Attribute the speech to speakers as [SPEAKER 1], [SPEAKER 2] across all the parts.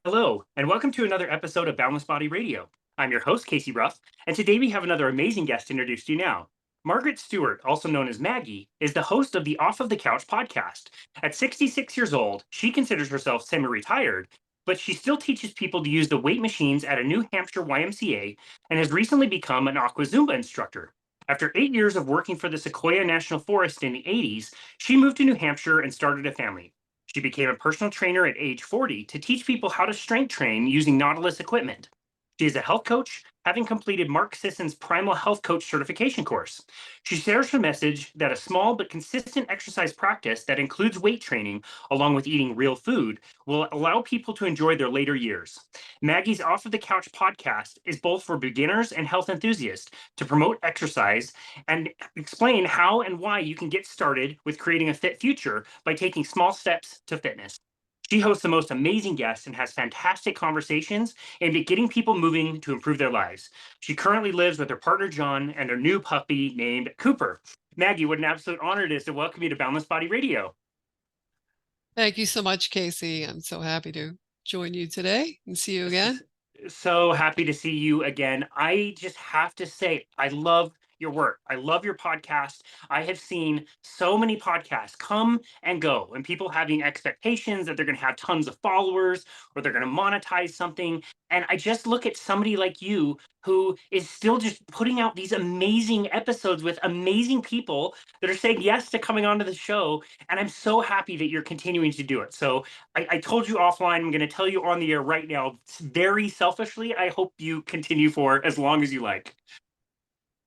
[SPEAKER 1] Hello, and welcome to another episode of Boundless Body Radio. I'm your host, Casey Ruff, and today we have another amazing guest to introduce to you now. Margaret Stewart, also known as Maggie, is the host of the Off of the Couch podcast. At 66 years old, she considers herself semi retired, but she still teaches people to use the weight machines at a New Hampshire YMCA and has recently become an Aqua Zumba instructor. After 8 years of working for the Sequoia National Forest in the 80s, she moved to New Hampshire and started a family. She became a personal trainer at age 40 to teach people how to strength train using Nautilus equipment. She is a health coach, having completed Mark Sisson's Primal Health Coach certification course. She shares her message that a small but consistent exercise practice that includes weight training, along with eating real food, will allow people to enjoy their later years. Maggie's Off of the Couch podcast is both for beginners and health enthusiasts to promote exercise and explain how and why you can get started with creating a fit future by taking small steps to fitness. She hosts the most amazing guests and has fantastic conversations aimed at getting people moving to improve their lives. She currently lives with her partner John and their new puppy named Cooper. Maggie, what an absolute honor it is to welcome you to Boundless Body Radio.
[SPEAKER 2] Thank you so much, Casey. I'm so happy to join you today and see you again.
[SPEAKER 1] So happy to see you again. I just have to say, I love your work. I love your podcast. I have seen so many podcasts come and go, and people having expectations that they're going to have tons of followers or they're going to monetize something. And I just look at somebody like you who is still just putting out these amazing episodes with amazing people that are saying yes to coming onto the show. And I'm so happy that you're continuing to do it. So I told you offline, I'm going to tell you on the air right now, very selfishly, I hope you continue for as long as you like.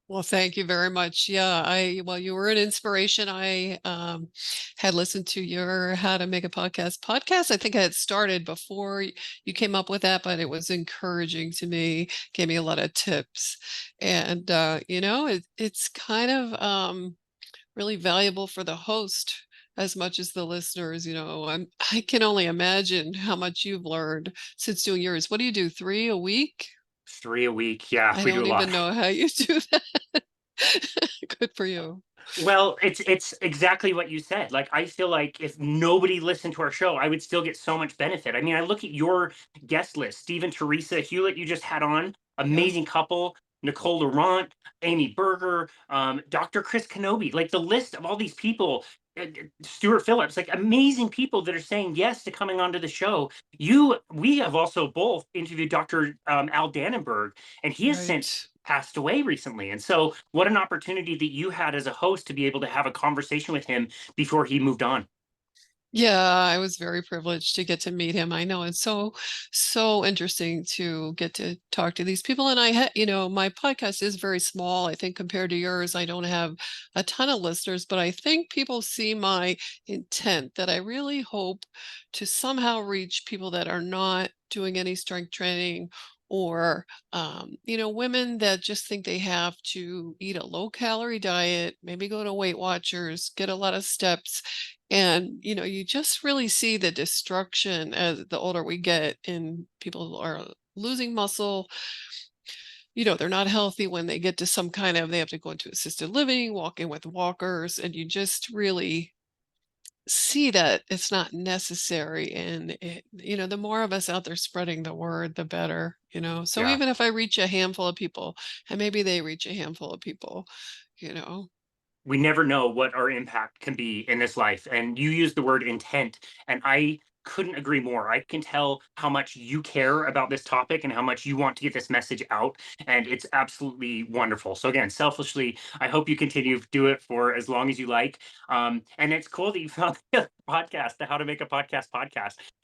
[SPEAKER 2] Well, thank you very much. Yeah, you were an inspiration. I had listened to your How to Make a Podcast. I think I had started before you came up with that, but it was encouraging to me, gave me a lot of tips. And it's kind of really valuable for the host as much as the listeners. I can only imagine how much you've learned since doing yours. What do you do, 3 a week?
[SPEAKER 1] 3 a week. Yeah,
[SPEAKER 2] I
[SPEAKER 1] we do a
[SPEAKER 2] don't
[SPEAKER 1] lot.
[SPEAKER 2] even know how you do that. Good for you.
[SPEAKER 1] Well, it's exactly what you said. Like, I feel like if nobody listened to our show, I would still get so much benefit. I mean, I look at your guest list, Stephen Teresa Hewlett, you just had on,
[SPEAKER 2] Yeah,
[SPEAKER 1] amazing couple, Nicole Laurent, Amy Berger, Dr. Chris Kenobi, like the list of all these people, Stuart Phillips, like amazing people that are saying yes to coming onto the show. We have also both interviewed Dr. Al Dannenberg, and he has since
[SPEAKER 2] right.
[SPEAKER 1] passed away recently. And so, what an opportunity that you had as a host to be able to have a conversation with him before he moved on.
[SPEAKER 2] Yeah, I was very privileged to get to meet him. I know it's so interesting to get to talk to these people. And my podcast is very small. I think compared to yours, I don't have a ton of listeners, but I think people see my intent that I really hope to somehow reach people that are not doing any strength training or women that just think they have to eat a low calorie diet, maybe go to Weight Watchers, get a lot of steps, and, you just really see the destruction as the older we get, and people are losing muscle. They're not healthy when they get to they have to go into assisted living, walk in with walkers, and you just really see that it's not necessary. And the more of us out there spreading the word, the better. So
[SPEAKER 1] Yeah.
[SPEAKER 2] even if I reach a handful of people and maybe they reach a handful of people, you know.
[SPEAKER 1] We never know what our impact can be in this life. And you use the word intent, and I couldn't agree more. I can tell how much you care about this topic and how much you want to get this message out. And it's absolutely wonderful. So, again, selfishly, I hope you continue to do it for as long as you like. And it's cool that you found the podcast, the How to Make a podcast.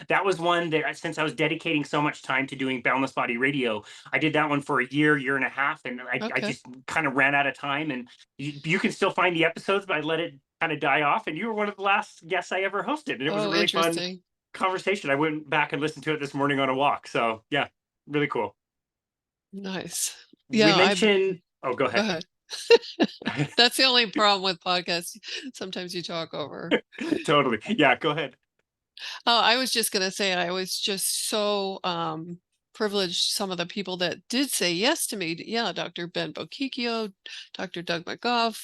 [SPEAKER 1] That was one that, since I was dedicating so much time to doing Boundless Body Radio, I did that one for a year and a half. And I
[SPEAKER 2] Okay.
[SPEAKER 1] just kind of ran out of time. And you can still find the episodes, but I let it kind of die off. And you were one of the last guests I ever hosted, and it was a
[SPEAKER 2] Oh,
[SPEAKER 1] really fun
[SPEAKER 2] interesting.
[SPEAKER 1] conversation. I went back and listened to it this morning on a walk. So yeah, really cool.
[SPEAKER 2] Nice.
[SPEAKER 1] We
[SPEAKER 2] Yeah,
[SPEAKER 1] mentioned. Oh, go
[SPEAKER 2] go
[SPEAKER 1] ahead.
[SPEAKER 2] ahead. That's the only problem with podcasts. Sometimes you talk over.
[SPEAKER 1] Totally. Yeah, go ahead.
[SPEAKER 2] Oh, I was just gonna say I was just so privileged some of the people that did say yes to me. Yeah, Dr. Ben Bokikio, Dr. Doug McGough,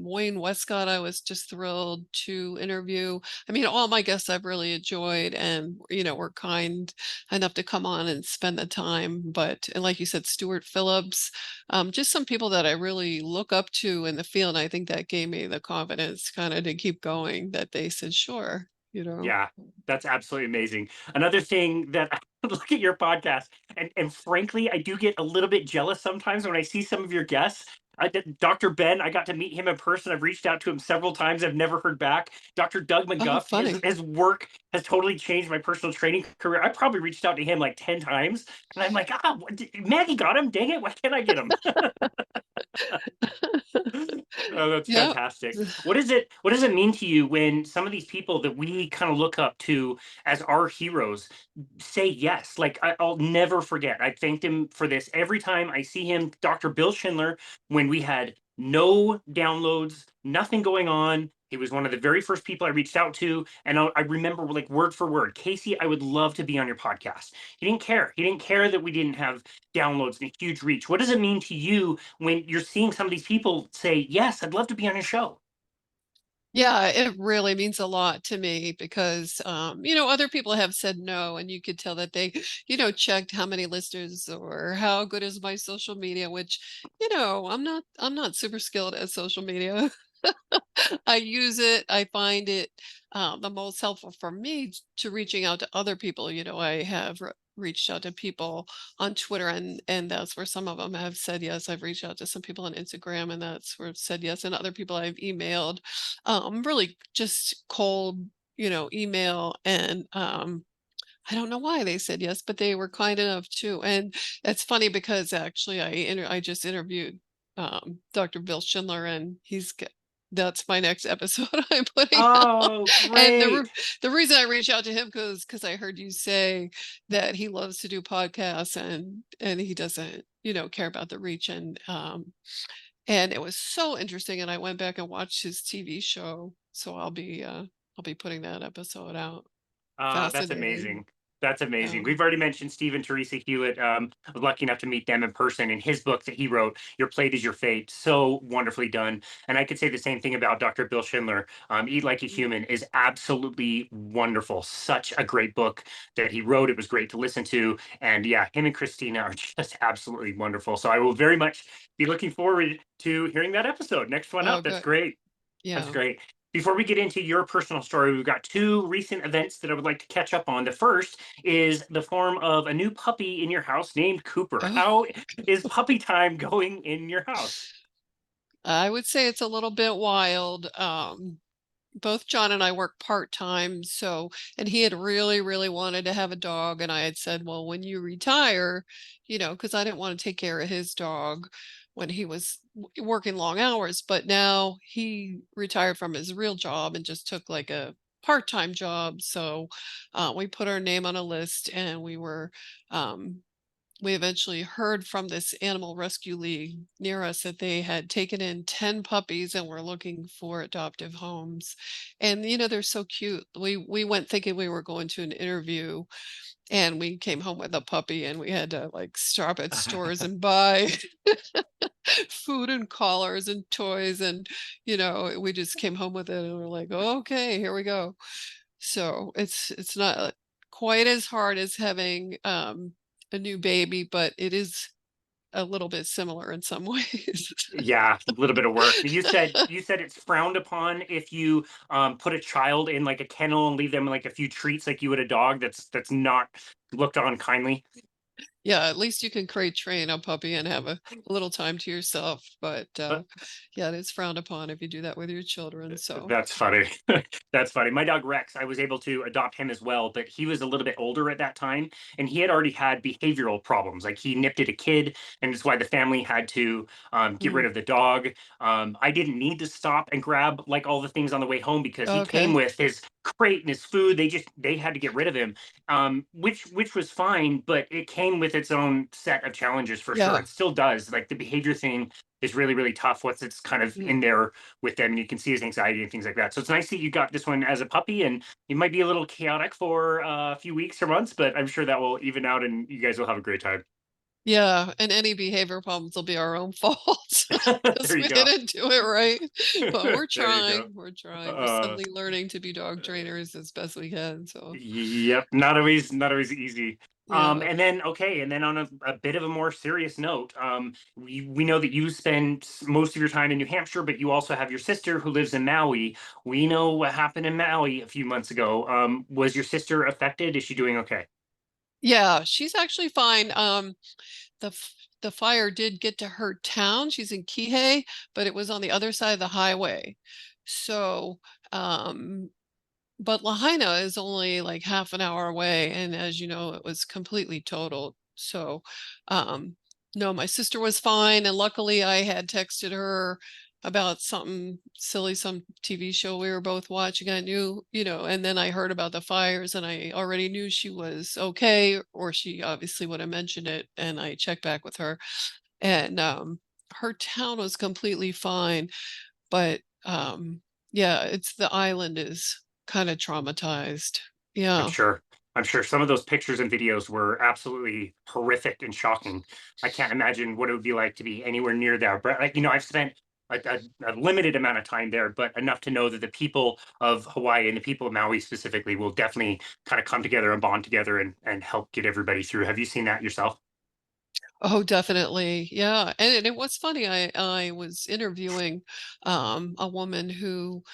[SPEAKER 2] Wayne Westcott, I was just thrilled to interview. I mean, all my guests I've really enjoyed and, were kind enough to come on and spend the time. But and like you said, Stuart Phillips, just some people that I really look up to in the field. And I think that gave me the confidence kind of to keep going that they said, sure.
[SPEAKER 1] Yeah, that's absolutely amazing. Another thing that I look at your podcast, and frankly, I do get a little bit jealous sometimes when I see some of your guests. Dr. Ben, I got to meet him in person. I've reached out to him several times. I've never heard back. Dr. Doug
[SPEAKER 2] Oh,
[SPEAKER 1] McGuff,
[SPEAKER 2] funny.
[SPEAKER 1] his work has totally changed my personal training career. I probably reached out to him like 10 times, and I'm like, Maggie got him. Dang it, why can't I get him? Oh, that's
[SPEAKER 2] Yep.
[SPEAKER 1] fantastic. What does it mean to you when some of these people that we kind of look up to as our heroes say yes? Like I'll never forget. I thanked him for this every time I see him. Dr. Bill Schindler, when we had no downloads, nothing going on. He was one of the very first people I reached out to, and I remember like word for word, Casey, I would love to be on your podcast. He didn't care. He didn't care that we didn't have downloads and a huge reach. What does it mean to you when you're seeing some of these people say, "Yes, I'd love to be on your show"?
[SPEAKER 2] Yeah, it really means a lot to me because, other people have said no, and you could tell that they, checked how many listeners or how good is my social media, which, I'm not super skilled at social media. I use it. I find it the most helpful for me to reaching out to other people. I have reached out to people on Twitter, and that's where some of them have said yes. I've reached out to some people on Instagram, and that's where it's said yes. And other people I've emailed, really just cold, email and. I don't know why they said yes, but they were kind enough to. And it's funny because actually I just interviewed Dr. Bill Schindler, and that's my next episode I'm putting out.
[SPEAKER 1] Oh,
[SPEAKER 2] And
[SPEAKER 1] great.
[SPEAKER 2] the reason I reached out to him because I heard you say that he loves to do podcasts and he doesn't, care about the reach and it was so interesting. And I went back and watched his TV show. So I'll be putting that episode out.
[SPEAKER 1] That's
[SPEAKER 2] Fascinating.
[SPEAKER 1] amazing. That's amazing.
[SPEAKER 2] Um,
[SPEAKER 1] We've already mentioned Steve and Teresa Hewitt. I was lucky enough to meet them in person, and his book that he wrote, "Your Plate Is Your Fate," so wonderfully done. And I could say the same thing about Dr. Bill Schindler. "Eat Like a Human" is absolutely wonderful. Such a great book that he wrote. It was great to listen to, and yeah, him and Christina are just absolutely wonderful. So I will very much be looking forward to hearing that episode. Next one
[SPEAKER 2] oh,
[SPEAKER 1] up. That's
[SPEAKER 2] good.
[SPEAKER 1] great. That's
[SPEAKER 2] Yeah.
[SPEAKER 1] great. Before we get into your personal story, we've got two recent events that I would like to catch up on. The first is the form of a new puppy in your house named Cooper.
[SPEAKER 2] Oh.
[SPEAKER 1] How is puppy time going in your house?
[SPEAKER 2] I would say it's a little bit wild. Both John and I work part-time, and he had really, really wanted to have a dog, and I had said, "Well, when you retire," because I didn't want to take care of his dog when he was working long hours, but now he retired from his real job and just took like a part-time job. So we put our name on a list, and um, we eventually heard from this animal rescue league near us that they had taken in 10 puppies and were looking for adoptive homes. And they're so cute. We went thinking we were going to an interview, and we came home with a puppy, and we had to like stop at stores and buy food and collars and toys, and we just came home with it and we're like, okay, here we go. So it's not quite as hard as having a new baby, but it is a little bit similar in some ways.
[SPEAKER 1] Yeah, a little bit of work. You said it's frowned upon if you put a child in like a kennel and leave them like a few treats like you would a dog. That's not looked on kindly.
[SPEAKER 2] Yeah, at least you can crate train a puppy and have a little time to yourself. But yeah, it is frowned upon if you do that with your children. So
[SPEAKER 1] That's funny. That's funny. My dog Rex, I was able to adopt him as well, but he was a little bit older at that time, and he had already had behavioral problems. Like he nipped at a kid, and it's why the family had to get rid
[SPEAKER 2] mm,
[SPEAKER 1] of the dog. I didn't need to stop and grab like all the things on the way home because he came
[SPEAKER 2] okay.
[SPEAKER 1] with his crate and his food. They had to get rid of him, which was fine, but it came with its own set of challenges for sure.
[SPEAKER 2] Yeah.
[SPEAKER 1] It still does. Like the behavior thing is really really tough. Once it's kind of
[SPEAKER 2] Mm.
[SPEAKER 1] in there with them, and you can see his anxiety and things like that. So it's nice that you got this one as a puppy, and it might be a little chaotic for a few weeks or months, but I'm sure that will even out, and you guys will have a great time.
[SPEAKER 2] Yeah, and any behavior problems will be our own fault because
[SPEAKER 1] There you
[SPEAKER 2] we
[SPEAKER 1] go.
[SPEAKER 2] didn't do it right. But we're
[SPEAKER 1] There you go.
[SPEAKER 2] trying, we're trying. We're
[SPEAKER 1] Uh,
[SPEAKER 2] suddenly learning to be dog trainers as best we can, so
[SPEAKER 1] Yep, not always easy.
[SPEAKER 2] yeah.
[SPEAKER 1] And then on a bit of a more serious note, we know that you spend most of your time in New Hampshire, but you also have your sister who lives in Maui. We know what happened in Maui a few months ago. Was your sister affected? Is she doing okay?
[SPEAKER 2] Yeah, she's actually fine. The fire did get to her town. She's in Kihei, but it was on the other side of the highway. So, but Lahaina is only like half an hour away, and as you know, it was completely totaled. So, no, my sister was fine, and luckily I had texted her about something silly, some TV show we were both watching. I knew, and then I heard about the fires, and I already knew she was okay, or she obviously would have mentioned it, and I checked back with her, and her town was completely fine, but yeah, it's the island is kind of traumatized.
[SPEAKER 1] I'm
[SPEAKER 2] Yeah.
[SPEAKER 1] sure. I'm sure some of those pictures and videos were absolutely horrific and shocking. I can't imagine what it would be like to be anywhere near there. But like, I've spent a limited amount of time there, but enough to know that the people of Hawaii and the people of Maui specifically will definitely kind of come together and bond together and help get everybody through. Have you seen that yourself?
[SPEAKER 2] Oh, definitely. Yeah. And it was funny. I was interviewing a woman who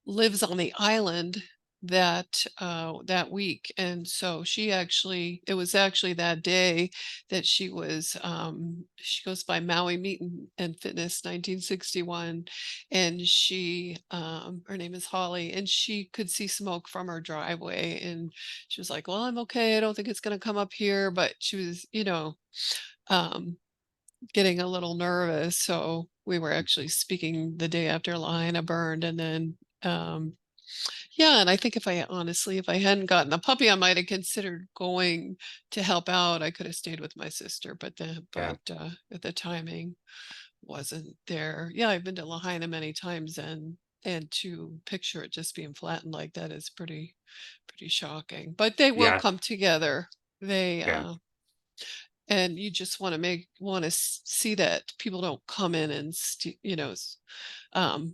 [SPEAKER 2] lives on the island that week. And so it was actually that day that she goes by Maui Meat and Fitness 1961. And her name is Holly, and she could see smoke from her driveway. And she was like, well, I'm okay. I don't think it's going to come up here. But she was, um, getting a little nervous. So we were actually speaking the day after Lahaina burned. And then, yeah, and I think if I hadn't gotten a puppy, I might have considered going to help out. I could have stayed with my sister,
[SPEAKER 1] Yeah.
[SPEAKER 2] the timing wasn't there. Yeah, I've been to Lahaina many times, and to picture it just being flattened like that is pretty shocking. But they will
[SPEAKER 1] Yeah.
[SPEAKER 2] come together. They
[SPEAKER 1] Yeah.
[SPEAKER 2] and you just want to see that people don't come in and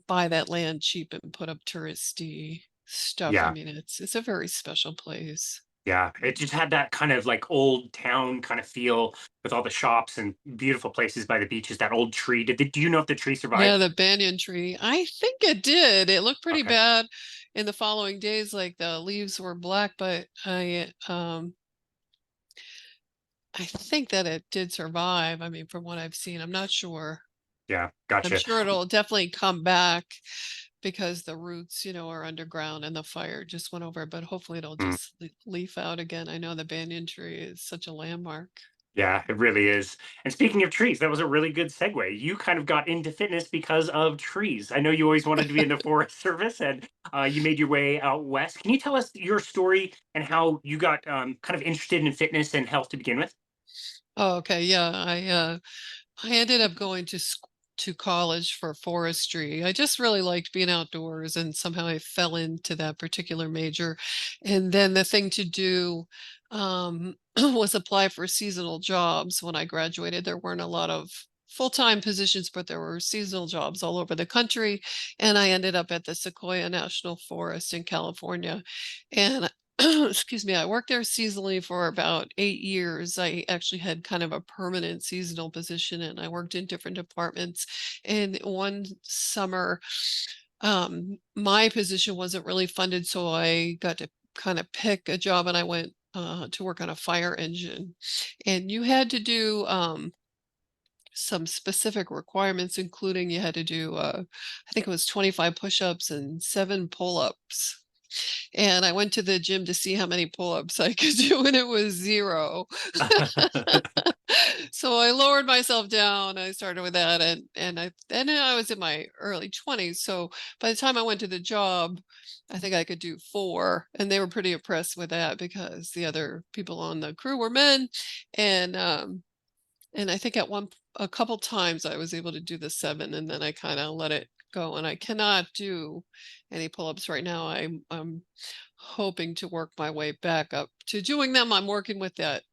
[SPEAKER 2] buy that land cheap and put up touristy stuff. I
[SPEAKER 1] Yeah.
[SPEAKER 2] mean, it's a very special place.
[SPEAKER 1] Yeah, it just had that kind of like old town kind of feel with all the shops and beautiful places by the beaches. That old tree. Do you know if the tree
[SPEAKER 2] Yeah,
[SPEAKER 1] survived?
[SPEAKER 2] the banyan tree. I think it did. It looked pretty
[SPEAKER 1] Okay.
[SPEAKER 2] bad in the following days, like the leaves were black, but I think that it did survive. I mean, from what I've seen, I'm not sure.
[SPEAKER 1] Yeah,
[SPEAKER 2] I'm
[SPEAKER 1] gotcha.
[SPEAKER 2] sure it'll definitely come back because the roots, are underground and the fire just went over it, but hopefully it'll
[SPEAKER 1] Mm,
[SPEAKER 2] just leaf out again. I know the banyan tree is such a landmark.
[SPEAKER 1] yeah, it really is. And speaking of trees, that was a really good segue. You kind of got into fitness because of trees. I know you always wanted to be in the Forest Service, and you made your way out west. Can you tell us your story and how you got kind of interested in fitness and health to begin with?
[SPEAKER 2] Oh, okay. Yeah. I ended up going to college for forestry. I just really liked being outdoors, and somehow I fell into that particular major. And then the thing to do was apply for seasonal jobs. When I graduated, there weren't a lot of full-time positions, but there were seasonal jobs all over the country. And I ended up at the Sequoia National Forest in California. And excuse me, I worked there seasonally for about 8 years. I actually had kind of a permanent seasonal position, and I worked in different departments. And one summer, my position wasn't really funded, so I got to kind of pick a job, and I went to work on a fire engine. And you had to do some specific requirements, including you had to do, I think it was 25 push-ups and 7 pull-ups. And I went to the gym to see how many pull-ups I could do, and it was 0. So I lowered myself down. I started with that, and then I was in my early 20s. So by the time I went to the job, I think I could do 4, and they were pretty impressed with that because the other people on the crew were men, and and I think a couple times I was able to do the 7, and then I kind of let it go. And I cannot do any pull-ups right now. I'm hoping to work my way back up to doing them. I'm working with that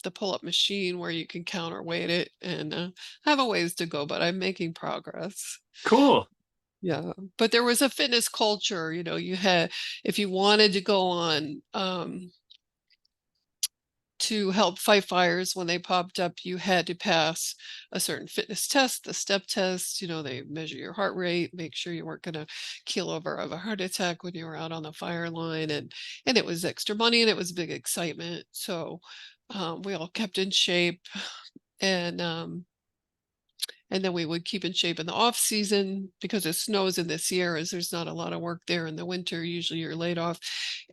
[SPEAKER 2] the pull-up machine where you can counterweight it, and I have a ways to go, but I'm making progress.
[SPEAKER 1] Cool.
[SPEAKER 2] Yeah, but there was a fitness culture. You had, if you wanted to go on to help fight fires when they popped up, you had to pass a certain fitness test, the step test. They measure your heart rate, make sure you weren't going to keel over of a heart attack when you were out on the fire line, and it was extra money and it was big excitement. So we all kept in shape, and and then we would keep in shape in the off season because it snows in the Sierras. There's not a lot of work there in the winter. Usually you're laid off.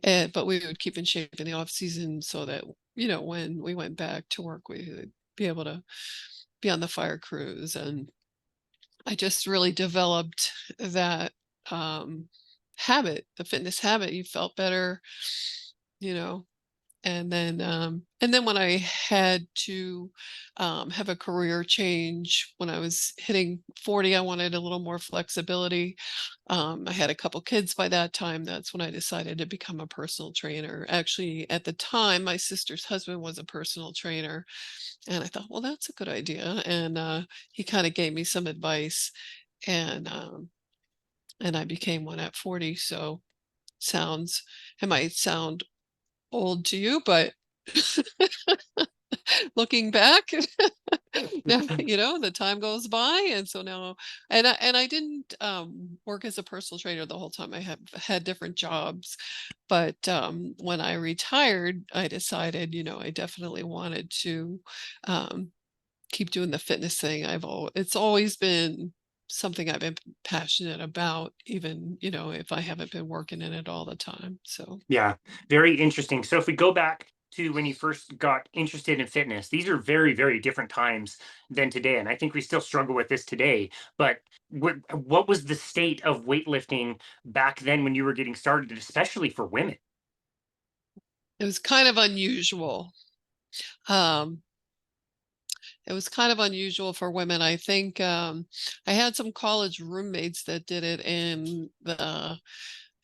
[SPEAKER 2] But we would keep in shape in the off season so that, when we went back to work, we would be able to be on the fire crews. And I just really developed that habit, the fitness habit. You felt better, you know, and then when I had to have a career change when I was hitting 40, I wanted a little more flexibility. I had a couple kids by that time. That's when I decided to become a personal trainer. Actually, at the time, my sister's husband was a personal trainer, and I thought, well, that's a good idea. And he kind of gave me some advice, and and I became one at 40. So sounds it might sound old to you, but looking back, now, the time goes by, and so now, and I didn't work as a personal trainer the whole time. I have had different jobs, but when I retired, I decided, I definitely wanted to um, keep doing the fitness thing. It's always been something I've been passionate about, even, if I haven't been working in it all the time. So
[SPEAKER 1] Yeah, very interesting. So if we go back to when you first got interested in fitness, these are very, very different times than today. And I think we still struggle with this today. But what was the state of weightlifting back then when you were getting started, especially for women?
[SPEAKER 2] it was kind of unusual. Um, It was kind of unusual for women. I think I had some college roommates that did it in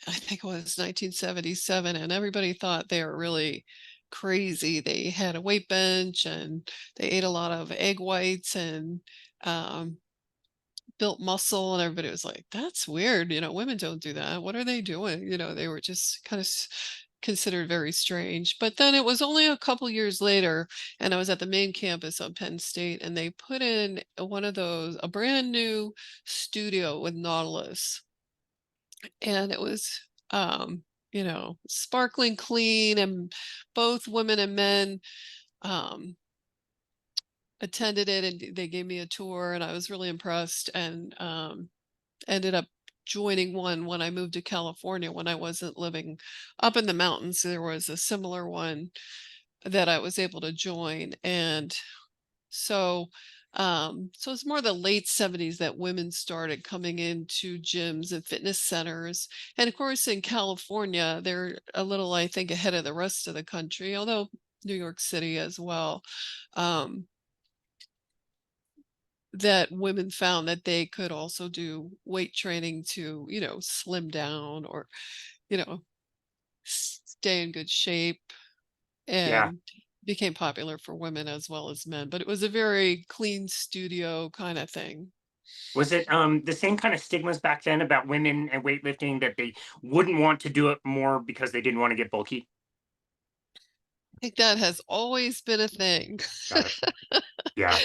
[SPEAKER 2] I think it was 1977, and everybody thought they were really crazy. They had a weight bench and they ate a lot of egg whites and um, built muscle, and everybody was like, "That's weird. Women don't do that. What are they doing?" They were just kind of considered very strange. But then it was only a couple years later, and I was at the main campus of Penn State, and they put in a brand new studio with Nautilus, and it was sparkling clean, and both women and men um attended it, and they gave me a tour, and I was really impressed, and ended up joining one when I moved to California when I wasn't living up in the mountains. There was a similar one that I was able to join. And so so it's more the late 70s that women started coming into gyms and fitness centers. And of course in California, they're a little, I think, ahead of the rest of the country, although New York City as well. Um, that women found that they could also do weight training to, slim down or, you know, stay in good shape,
[SPEAKER 1] Yeah.
[SPEAKER 2] and became popular for women as well as men. But it was a very clean studio kind of thing.
[SPEAKER 1] Was it the same kind of stigmas back then about women and weightlifting that they wouldn't want to do it more because they didn't want to get bulky?
[SPEAKER 2] I think that has always been a thing.
[SPEAKER 1] Got it. Yeah.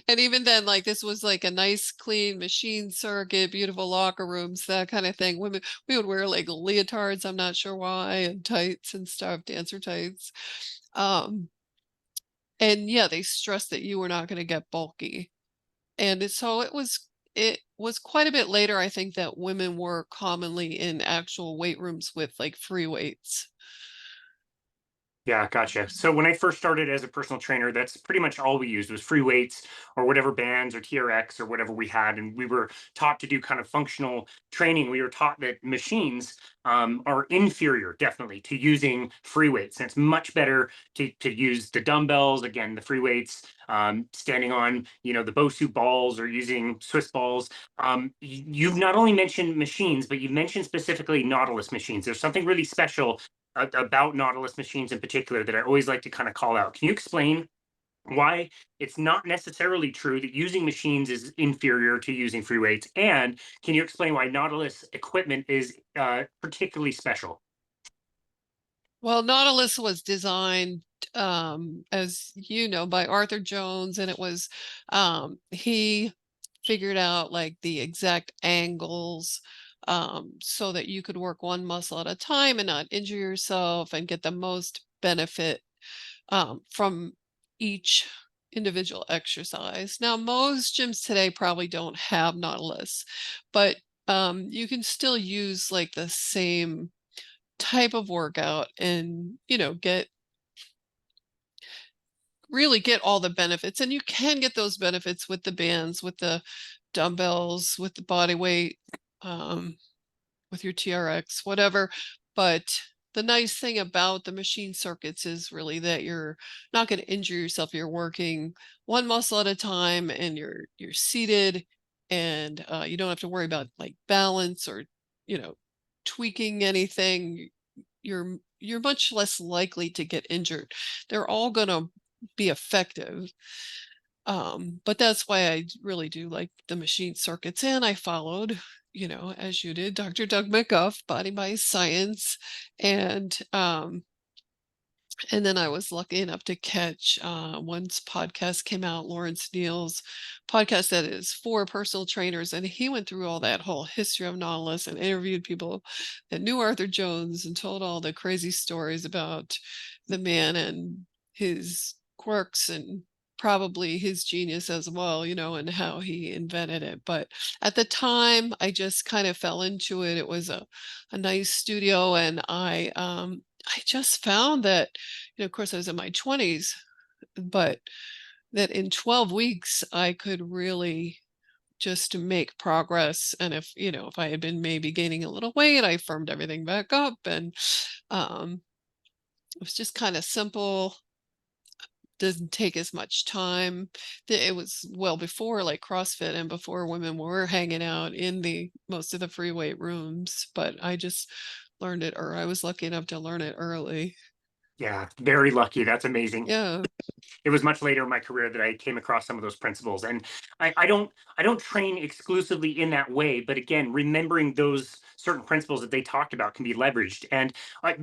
[SPEAKER 2] And even then, like, this was like a nice, clean machine circuit, beautiful locker rooms, that kind of thing. Women, we would wear like leotards, I'm not sure why, and tights and stuff, dancer tights. Um, and yeah, they stressed that you were not going to get bulky. So it was quite a bit later, I think, that women were commonly in actual weight rooms with like free weights.
[SPEAKER 1] Yeah, gotcha. So when I first started as a personal trainer, that's pretty much all we used was free weights or whatever bands or TRX or whatever we had, and we were taught to do kind of functional training. We were taught that machines are inferior, definitely, to using free weights. And it's much better to use the dumbbells, again, the free weights, standing on the Bosu balls or using Swiss balls. You've not only mentioned machines, but you've mentioned specifically Nautilus machines. There's something really special about Nautilus machines in particular that I always like to kind of call out. Can you explain why it's not necessarily true that using machines is inferior to using free weights? And can you explain why Nautilus equipment is particularly special?
[SPEAKER 2] Well, Nautilus was designed, as you know, by Arthur Jones, and it was he figured out like the exact angles so that you could work one muscle at a time and not injure yourself and get the most benefit from each individual exercise. Now, most gyms today probably don't have Nautilus, but you can still use like the same type of workout and, get all the benefits. And you can get those benefits with the bands, with the dumbbells, with the body weight, um, with your TRX, whatever. But the nice thing about the machine circuits is really that you're not going to injure yourself. You're working one muscle at a time, and you're seated, and you don't have to worry about like balance or you know tweaking anything. You're much less likely to get injured. They're all going to be effective. But that's why I really do like the machine circuits, and I followed, as you did, Dr. Doug McGuff, Body by Science, and and then I was lucky enough to catch one's podcast came out, Lawrence Neal's podcast that is for personal trainers. And he went through all that whole history of Nautilus and interviewed people that knew Arthur Jones and told all the crazy stories about the man and his quirks and probably his genius as well, and how he invented it. But at the time, I just kind of fell into it. It was a nice studio, and I just found that, of course, I was in my 20s, but that in 12 weeks, I could really just make progress. And if I had been maybe gaining a little weight, I firmed everything back up. And um, it was just kind of simple, doesn't take as much time. It was well before like CrossFit and before women were hanging out in the most of the free weight rooms. But I just learned it, or I was lucky enough to learn it early.
[SPEAKER 1] Yeah, very lucky. That's amazing.
[SPEAKER 2] Yeah.
[SPEAKER 1] It was much later in my career that I came across some of those principles. And I don't train exclusively in that way, but again, remembering those certain principles that they talked about can be leveraged. And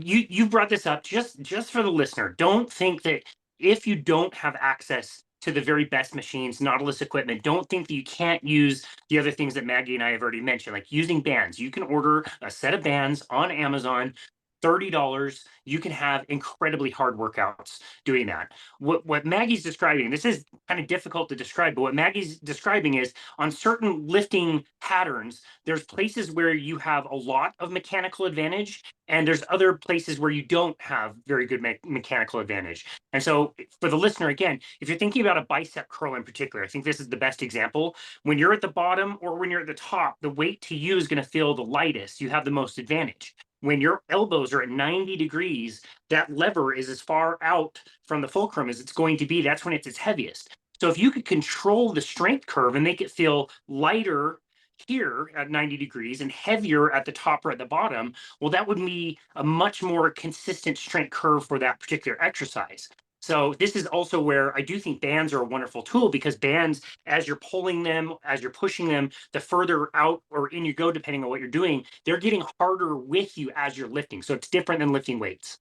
[SPEAKER 1] you brought this up just for the listener. Don't think that if you don't have access to the very best machines, Nautilus equipment, don't think that you can't use the other things that Maggie and I have already mentioned, like using bands. You can order a set of bands on Amazon. $30, you can have incredibly hard workouts doing that. What Maggie's describing, this is kind of difficult to describe, but what Maggie's describing is on certain lifting patterns, there's places where you have a lot of mechanical advantage, and there's other places where you don't have very good mechanical advantage. And so, for the listener, again, if you're thinking about a bicep curl in particular, I think this is the best example. When you're at the bottom or when you're at the top, the weight to you is going to feel the lightest. You have the most advantage. When your elbows are at 90 degrees, that lever is as far out from the fulcrum as it's going to be. That's when it's its heaviest. So if you could control the strength curve and make it feel lighter here at 90 degrees and heavier at the top or at the bottom, well, that would be a much more consistent strength curve for that particular exercise. So this is also where I do think bands are a wonderful tool, because bands, as you're pulling them, as you're pushing them, the further out or in you go, depending on what you're doing, they're getting harder with you as you're lifting. So it's different than lifting weights.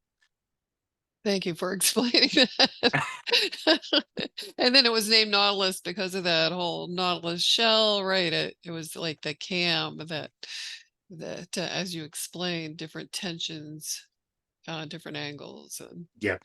[SPEAKER 2] Thank you for explaining that. And then it was named Nautilus because of that whole Nautilus shell, right? It was like the cam that as you explained, different tensions, different angles, and
[SPEAKER 1] Yeah,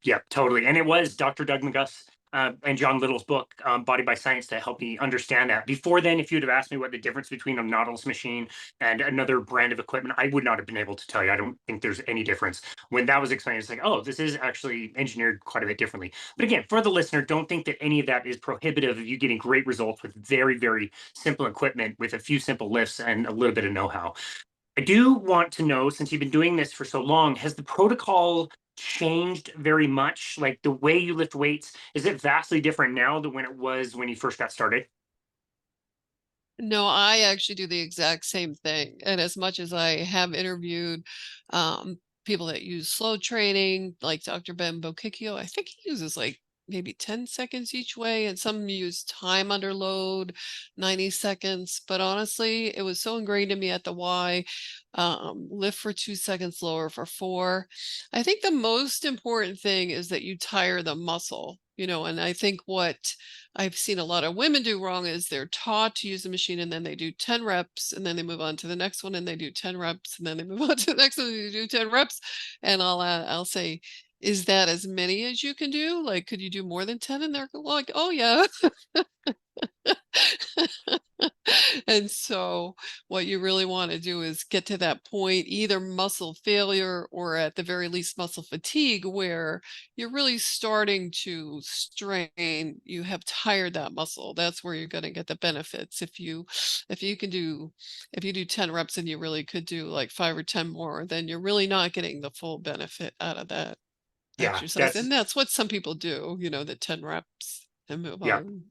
[SPEAKER 1] yeah, totally. And it was Dr. Doug McGuff's and John Little's book, Body by Science, to help me understand that. Before then, if you'd have asked me what the difference between a Nautilus machine and another brand of equipment, I would not have been able to tell you. I don't think there's any difference. When that was explained, it's like, oh, this is actually engineered quite a bit differently. But again, for the listener, don't think that any of that is prohibitive of you getting great results with very, very simple equipment with a few simple lifts and a little bit of know-how. I do want to know, since you've been doing this for so long, has the protocol changed very much? Like the way you lift weights, is it vastly different now than when it was when you first got started?
[SPEAKER 2] No, I actually do the exact same thing. And as much as I have interviewed people that use slow training, like Dr. Ben Bokikio, I think he uses like maybe 10 seconds each way, and some use time under load, 90 seconds. But honestly, it was so ingrained in me at the Y, lift for 2 seconds, lower for four. I think the most important thing is that you tire the muscle, and I think what I've seen a lot of women do wrong is they're taught to use the machine and then they do 10 reps and then they move on to the next one and they do 10 reps and then they move on to the next one and they do 10 reps. And I'll say, is that as many as you can do? Like, could you do more than 10? And they're like, oh yeah. And so what you really want to do is get to that point, either muscle failure or at the very least muscle fatigue, where you're really starting to strain, you have tired that muscle. That's where you're going to get the benefits. If you do 10 reps and you really could do like 5 or 10 more, then you're really not getting the full benefit out of that
[SPEAKER 1] Yeah,
[SPEAKER 2] exercise.
[SPEAKER 1] that's
[SPEAKER 2] And that's what some people do, the 10 reps and move
[SPEAKER 1] yeah.
[SPEAKER 2] on.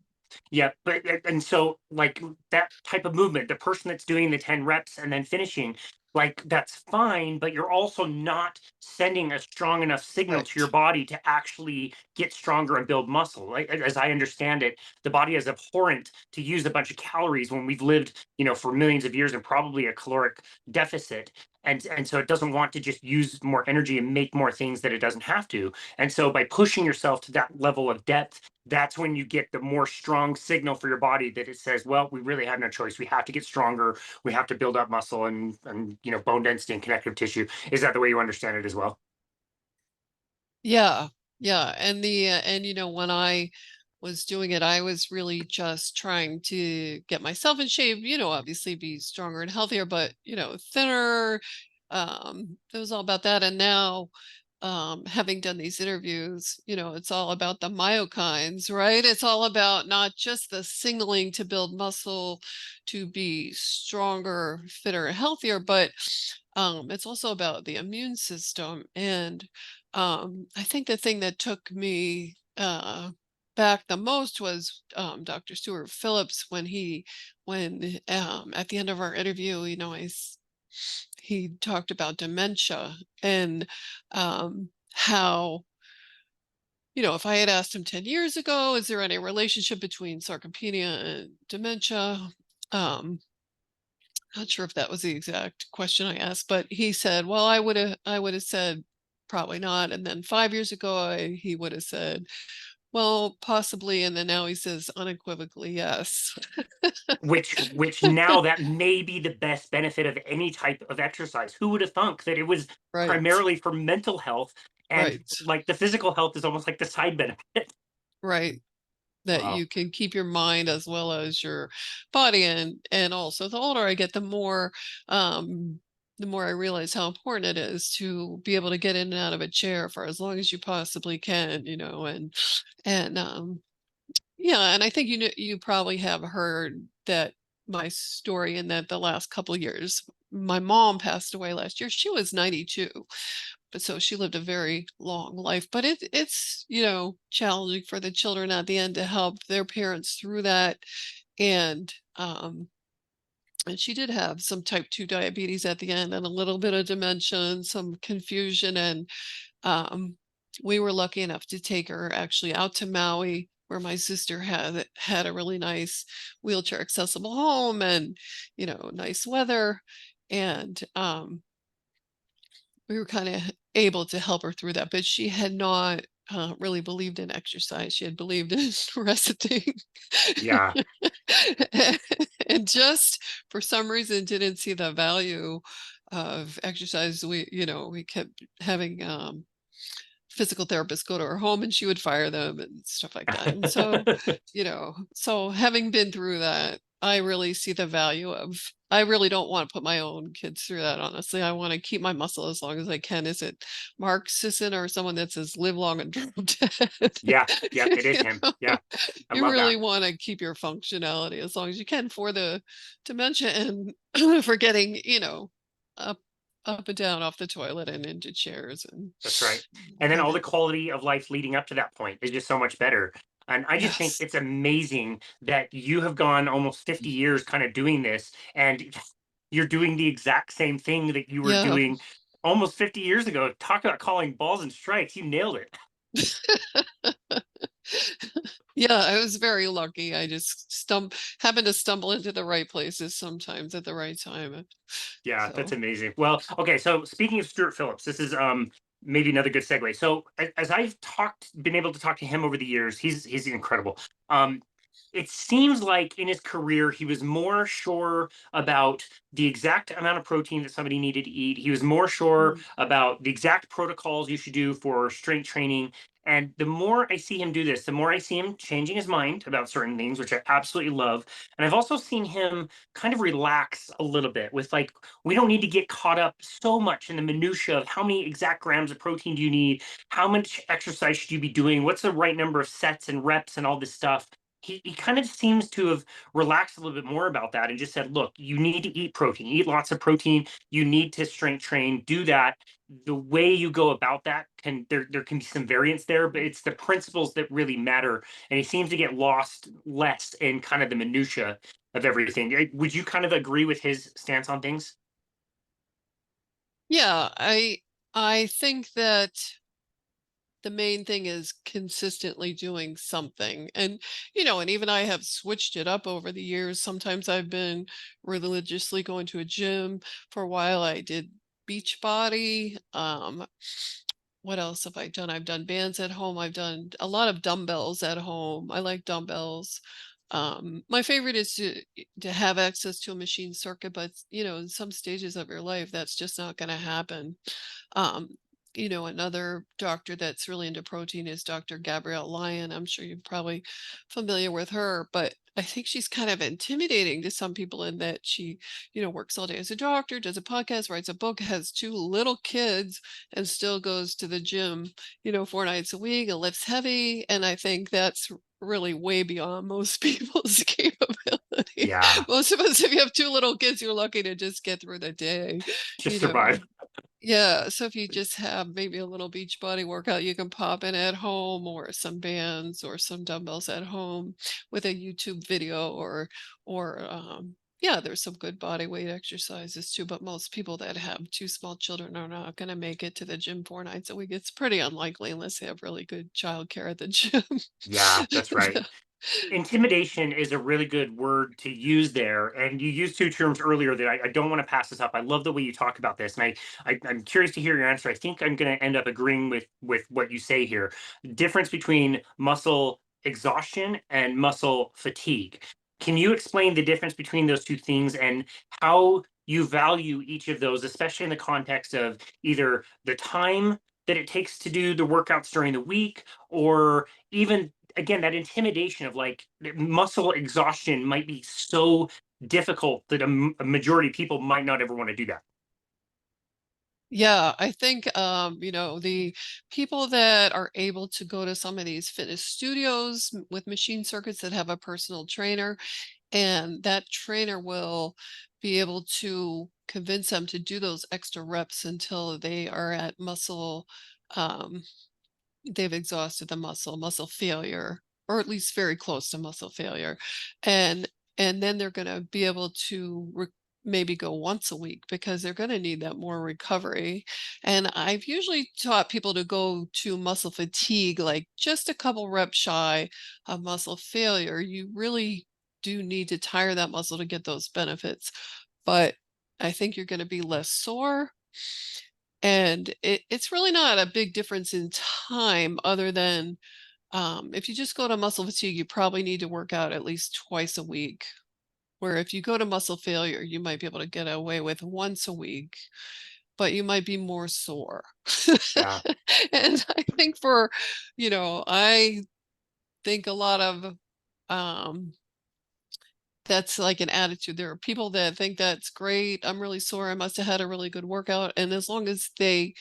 [SPEAKER 1] Yeah, but and so like that type of movement, the person that's doing the 10 reps and then finishing, like that's fine, but you're also not sending a strong enough signal to your
[SPEAKER 2] Right.
[SPEAKER 1] body to actually get stronger and build muscle. Like as I understand it, the body is abhorrent to use a bunch of calories when we've lived, for millions of years in probably a caloric deficit. And so it doesn't want to just use more energy and make more things that it doesn't have to. And so by pushing yourself to that level of depth, that's when you get the more strong signal for your body that it says, well, we really have no choice. We have to get stronger. We have to build up muscle and bone density and connective tissue. Is that the way you understand it as well?
[SPEAKER 2] Yeah, yeah, when I was doing it, I was really just trying to get myself in shape, obviously be stronger and healthier, but, thinner. It was all about that. And now, having done these interviews, it's all about the myokines, right? It's all about not just the signaling to build muscle, to be stronger, fitter, healthier, but it's also about the immune system. And I think the thing that took me back the most was Dr. Stuart Phillips when at the end of our interview, he talked about dementia and how, if I had asked him 10 years ago, is there any relationship between sarcopenia and dementia? Um, Not sure if that was the exact question I asked, but he said, "Well, I would have said probably not." And then 5 years ago, he would have said, "Well, possibly." And then now he says unequivocally, yes.
[SPEAKER 1] Which now that may be the best benefit of any type of exercise. Who would have thunk that it was
[SPEAKER 2] Right.
[SPEAKER 1] primarily for mental health and
[SPEAKER 2] Right.
[SPEAKER 1] like the physical health is almost like the side benefit?
[SPEAKER 2] Right. That
[SPEAKER 1] Wow.
[SPEAKER 2] you can keep your mind as well as your body. And also the older I get, the more I realize how important it is to be able to get in and out of a chair for as long as you possibly can, and yeah, and I think you probably have heard that my story, in that the last couple of years, my mom passed away last year. She was 92, but so she lived a very long life. But it's challenging for the children at the end to help their parents through that. And and she did have some type 2 diabetes at the end and a little bit of dementia and some confusion. And um, we were lucky enough to take her actually out to Maui, where my sister had a really nice wheelchair accessible home and, nice weather. And we were kind of able to help her through that. But she had not really believed in exercise. She had believed in resting.
[SPEAKER 1] Yeah.
[SPEAKER 2] And just for some reason didn't see the value of exercise. We kept having physical therapists go to her home and she would fire them and stuff like that. And so, so having been through that, I really see the value of I really don't want to put my own kids through that, honestly. I want to keep my muscle as long as I can. Is it Mark Sisson or someone that says live long and drop dead?
[SPEAKER 1] Yeah, yeah, it is
[SPEAKER 2] You
[SPEAKER 1] him.
[SPEAKER 2] know,
[SPEAKER 1] Yeah, I
[SPEAKER 2] you
[SPEAKER 1] love
[SPEAKER 2] really
[SPEAKER 1] that.
[SPEAKER 2] want to keep your functionality as long as you can for the dementia and for getting, up up and down off the toilet and into chairs and
[SPEAKER 1] That's right. And then all the
[SPEAKER 2] having
[SPEAKER 1] quality of life leading up to that point is just so much better. And I just think
[SPEAKER 2] yes.
[SPEAKER 1] it's amazing that you have gone almost 50 years kind of doing this, and you're doing the exact same thing that you were
[SPEAKER 2] Yeah.
[SPEAKER 1] doing almost 50 years ago. Talk about calling balls and strikes. You nailed it.
[SPEAKER 2] Yeah, I was very lucky. I just happened to stumble into the right places sometimes at the right time.
[SPEAKER 1] Yeah, that's
[SPEAKER 2] So,
[SPEAKER 1] amazing. Well, okay, so speaking of Stuart Phillips, this is maybe another good segue. So as I've been able to talk to him over the years, he's incredible. Um, it seems like in his career he was more sure about the exact amount of protein that somebody needed to eat. He was more sure
[SPEAKER 2] mm,
[SPEAKER 1] about the exact protocols you should do for strength training. And the more I see him do this, the more I see him changing his mind about certain things, which I absolutely love. And I've also seen him kind of relax a little bit with like, we don't need to get caught up so much in the minutia of how many exact grams of protein do you need, how much exercise should you be doing, what's the right number of sets and reps and all this stuff. He kind of seems to have relaxed a little bit more about that and just said, look, you need to eat protein, eat lots of protein, you need to strength train, do that. The way you go about that there can be some variance there, but it's the principles that really matter. And he seems to get lost less in kind of the minutia of everything. Would you kind of agree with his stance on things?
[SPEAKER 2] yeah, I think that the main thing is consistently doing something. And even I have switched it up over the years. Sometimes I've been religiously going to a gym. For a while I did beach body. What else have I done? I've done bands at home. I've done a lot of dumbbells at home. I like dumbbells. My favorite is to have access to a machine circuit, but in some stages of your life, that's just not going to happen. Um, another doctor that's really into protein is Dr. Gabrielle Lyon. I'm sure you're probably familiar with her, but I think she's kind of intimidating to some people in that she, works all day as a doctor, does a podcast, writes a book, has two little kids, and still goes to the gym, 4 nights a week and lifts heavy. And I think that's really way beyond most people's capability.
[SPEAKER 1] Yeah,
[SPEAKER 2] Most of us, if you have two little kids, you're lucky to just get through the day,
[SPEAKER 1] just
[SPEAKER 2] you know.
[SPEAKER 1] survive.
[SPEAKER 2] Yeah, so if you just have maybe a little beach body workout you can pop in at home or some bands or some dumbbells at home with a YouTube video or yeah, there's some good body weight exercises too, but most people that have two small children are not going to make it to the gym 4 nights a week. It's pretty unlikely unless they have really good childcare at the gym.
[SPEAKER 1] Yeah, that's right. Intimidation is a really good word to use there. And you used two terms earlier that I don't want to pass this up. I love the way you talk about this. And I'm curious to hear your answer. I think I'm going to end up agreeing with what you say here. Difference between muscle exhaustion and muscle fatigue. Can you explain the difference between those two things and how you value each of those, especially in the context of either the time that it takes to do the workouts during the week, or even again that intimidation of like muscle exhaustion might be so difficult that a majority of people might not ever want to do that.
[SPEAKER 2] Yeah, I think, the people that are able to go to some of these fitness studios with machine circuits that have a personal trainer, and that trainer will be able to convince them to do those extra reps until they are at um, they've exhausted the muscle failure, or at least very close to muscle failure. And and then they're gonna be able to maybe go once a week because they're gonna need that more recovery. And I've usually taught people to go to muscle fatigue, like just a couple reps shy of muscle failure. You really do need to tire that muscle to get those benefits. But I think you're gonna be less sore, and it's really not a big difference in time other than if you just go to muscle fatigue, you probably need to work out at least twice a week. Where if you go to muscle failure, you might be able to get away with once a week. but you might be more sore.
[SPEAKER 1] Yeah.
[SPEAKER 2] And I think I think a lot of um that's like an attitude. There are people that think that's great. I'm really sore. I must have had a really good workout. And as long as they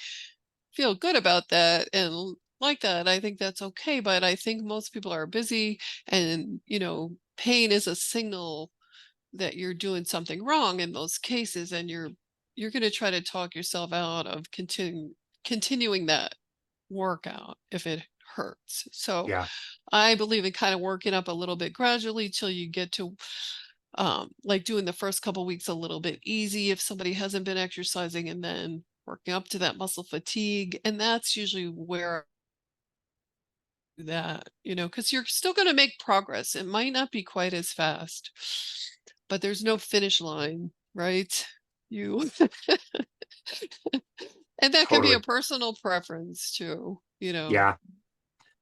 [SPEAKER 2] feel good about that and like that, I think that's okay. But I think most people are busy, and pain is a signal that you're doing something wrong in those cases, and you're going to try to talk yourself out of continuing that workout if it hurts. So
[SPEAKER 1] Yeah.
[SPEAKER 2] I believe in kind of working up a little bit gradually till you get to like doing the first couple weeks a little bit easy if somebody hasn't been exercising, and then working up to that muscle fatigue. And that's usually where because you're still going to make progress. It might not be quite as fast, but there's no finish line, right? You and that can be a
[SPEAKER 1] Totally.
[SPEAKER 2] personal preference too.
[SPEAKER 1] Yeah.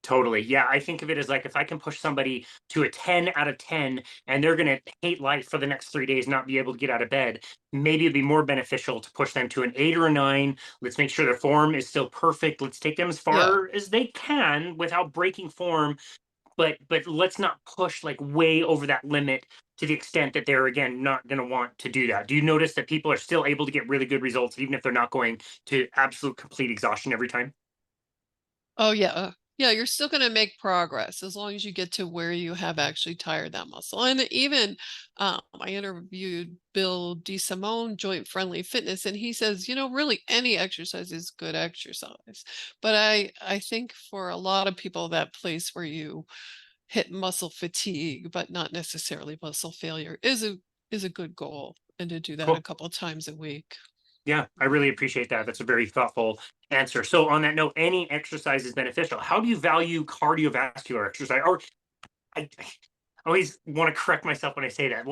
[SPEAKER 1] Totally. Yeah, I think of it as like if I can push somebody to a 10 out of 10 and they're going to hate life for the next 3 days, not be able to get out of bed, maybe it'd be more beneficial to push them to an 8 or a 9. Let's make sure their form is still perfect. Let's take them as
[SPEAKER 2] Yeah.
[SPEAKER 1] far as they can without breaking form, but let's not push like way over that limit to the extent that they're again not going to want to do that. Do you notice that people are still able to get really good results even if they're not going to absolute complete exhaustion every time?
[SPEAKER 2] Oh, yeah. Yeah, you're still gonna make progress as long as you get to where you have actually tired that muscle. And even, I interviewed Bill DeSimone, Joint Friendly Fitness, and he says, really any exercise is good exercise. But I think for a lot of people, that place where you hit muscle fatigue, but not necessarily muscle failure is a good goal, and to do that a
[SPEAKER 1] Cool.
[SPEAKER 2] couple times a week.
[SPEAKER 1] Yeah, I really appreciate that. That's a very thoughtful answer. So, on that note, any exercise is beneficial. How do you value cardiovascular exercise? Or I always want to correct myself when I say that.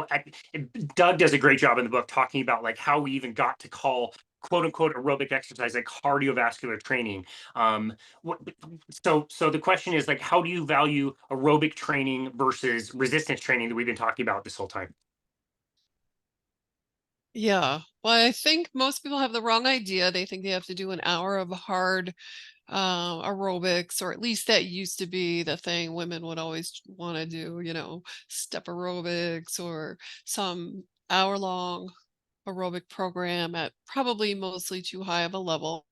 [SPEAKER 1] Doug does a great job in the book talking about like how we even got to call quote unquote aerobic exercise like cardiovascular training. Um, what, so the question is like, how do you value aerobic training versus resistance training that we've been talking about this whole time?
[SPEAKER 2] Yeah. Well, I think most people have the wrong idea. They think they have to do an hour of hard aerobics, or at least that used to be the thing women would always want to do, step aerobics or some hour-long aerobic program at probably mostly too high of a level.